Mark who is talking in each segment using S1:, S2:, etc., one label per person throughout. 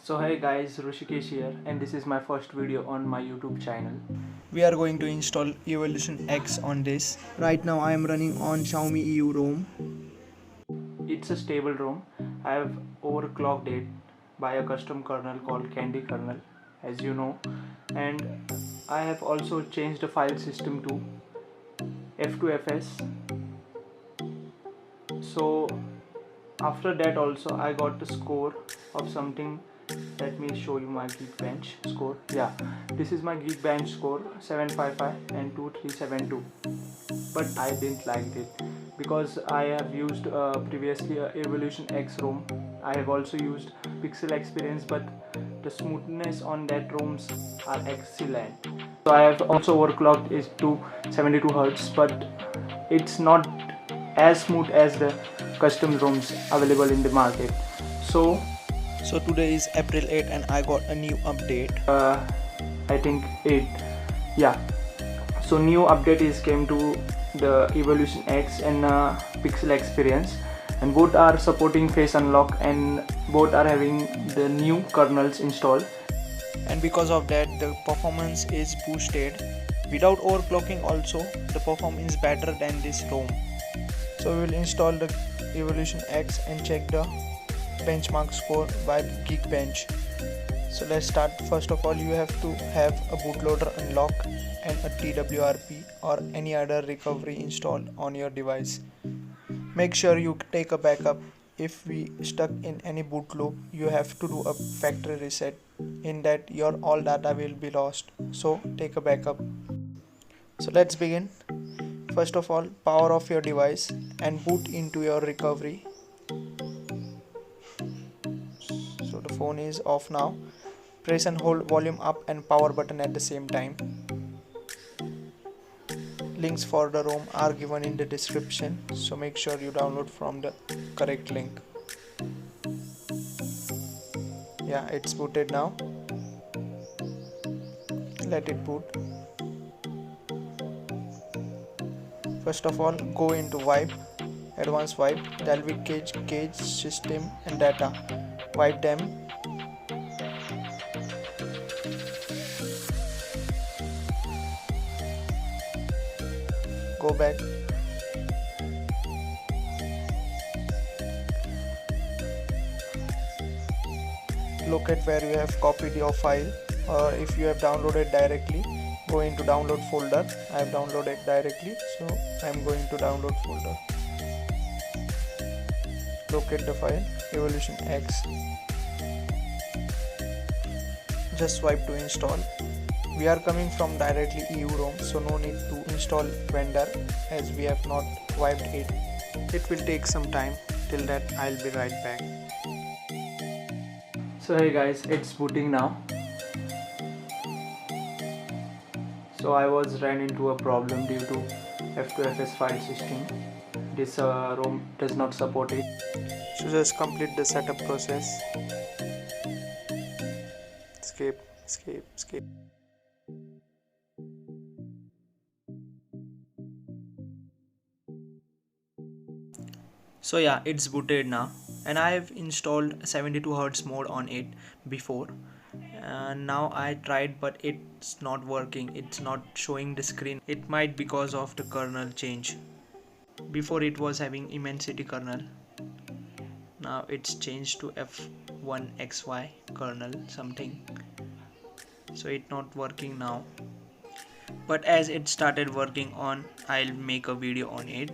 S1: So hey guys, Rishikesh here, and this is my first video on my YouTube channel.
S2: We are going to install Evolution X on this. Right now I am running on Xiaomi EU ROM.
S1: It's a stable ROM. I have overclocked it by a custom kernel called Candy kernel, as you know, and I have also changed the file system to F2FS. So after that also I got the score of something. Let me show you my Geekbench score. Yeah, this is my Geekbench score 755 and 2372. But I didn't like it because I have used previously a Evolution X ROM. I have also used Pixel Experience, but the smoothness on that ROMs are excellent. So I have also overclocked it to 72 Hz, but it's not as smooth as the custom ROMs available in the market.
S2: So today is April 8 and I got a new update.
S1: I think 8. Yeah. So new update is came to the Evolution X and Pixel Experience, and both are supporting face unlock and both are having the new kernels installed.
S2: And because of that the performance is boosted. Without overclocking also the performance is better than this ROM. So we will install the Evolution X and check the benchmark score by Geekbench. So let's start. First of all, you have to have a bootloader unlock and a TWRP or any other recovery installed on your device. Make sure you take a backup. If we stuck in any boot loop, you have to do a factory reset. In that your all data will be lost. So take a backup. So let's begin. First of all, power off your device and boot into your recovery. So the phone is off now. Press and hold volume up and power button at the same time. Links for the ROM are given in the description, so make sure you download from the correct link. Yeah, it's booted now. Let it boot. First of all, go into wipe, advanced wipe, Dalvik cage, system and data. Wipe them. Go back. Look at where you have copied your file, or if you have downloaded directly, go into download folder. I have downloaded directly, so I am going to download folder. Locate the file Evolution X. Just swipe to install. We are coming from directly EU ROM, so no need to install vendor as we have not wiped it. It will take some time. Till that I'll be right back.
S1: So hey guys, it's booting now. So I ran into a problem due to F2FS file system. This ROM does not support it.
S2: So just complete the setup process. Escape. So yeah, it's booted now, and I have installed 72 Hz mode on it before, and now I tried, but it's not working. It's not showing the screen. It might because of the kernel change. Before it was having Immensity kernel. Now it's changed to F1XY kernel something. So it's not working now. But as it started working on, I'll make a video on it.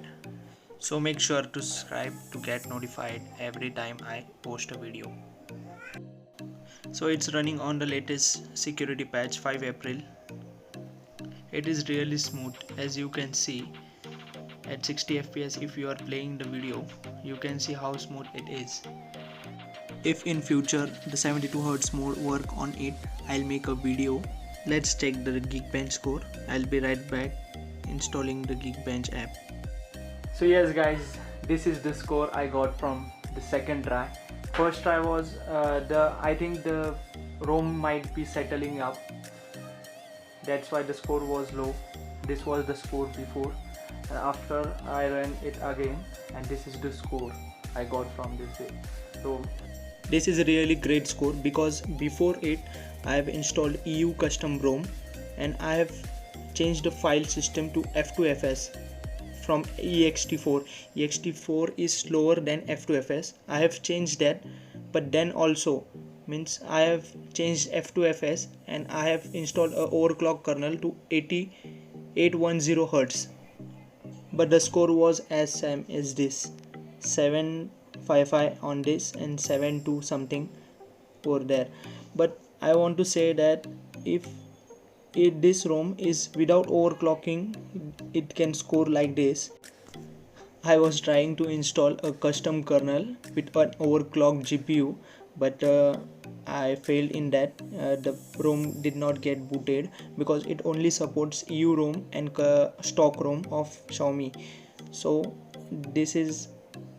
S2: So make sure to subscribe to get notified every time I post a video. So it's running on the latest security patch 5 April. It is really smooth, as you can see at 60 fps. If you are playing the video, you can see how smooth it is. If in future the 72 Hz mode work on it, I'll make a video. Let's check the Geekbench score. I'll be right back installing the Geekbench app.
S1: So yes guys, this is the score I got from the second try. First try was I think the ROM might be settling up. That's why the score was low. This was the score before, and after I ran it again, and this is the score I got from this ROM.
S2: This is a really great score because before it I have installed EU custom ROM and I have changed the file system to F2FS from ext4. ext4 is slower than F2FS. I have changed that, but then also means I have changed F2FS and I have installed a overclock kernel to 810 Hz. But the score was as same as this, 755 on this and 72 something over there. But I want to say that if this ROM is without overclocking, it can score like this. I was trying to install a custom kernel with an overclocked GPU, but I failed in that. The ROM did not get booted because it only supports EU ROM and stock ROM of Xiaomi. So this is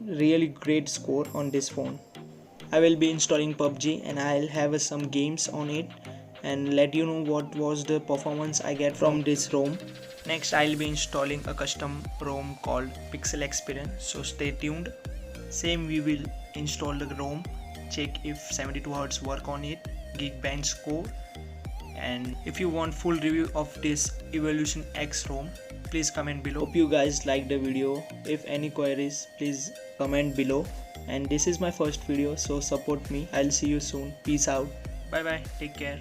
S2: really great score on this phone. I will be installing PUBG and I'll have some games on it and let you know what was the performance I get from this ROM. Next I'll be installing a custom ROM called Pixel Experience, so stay tuned. Same we will install the ROM, check if 72Hz work on it, Geekbench score, and if you want full review of this Evolution X ROM, please comment below. Hope you guys liked the video. If any queries, please comment below. And this is my first video, so support me. I'll see you soon. Peace out. Bye bye. Take care.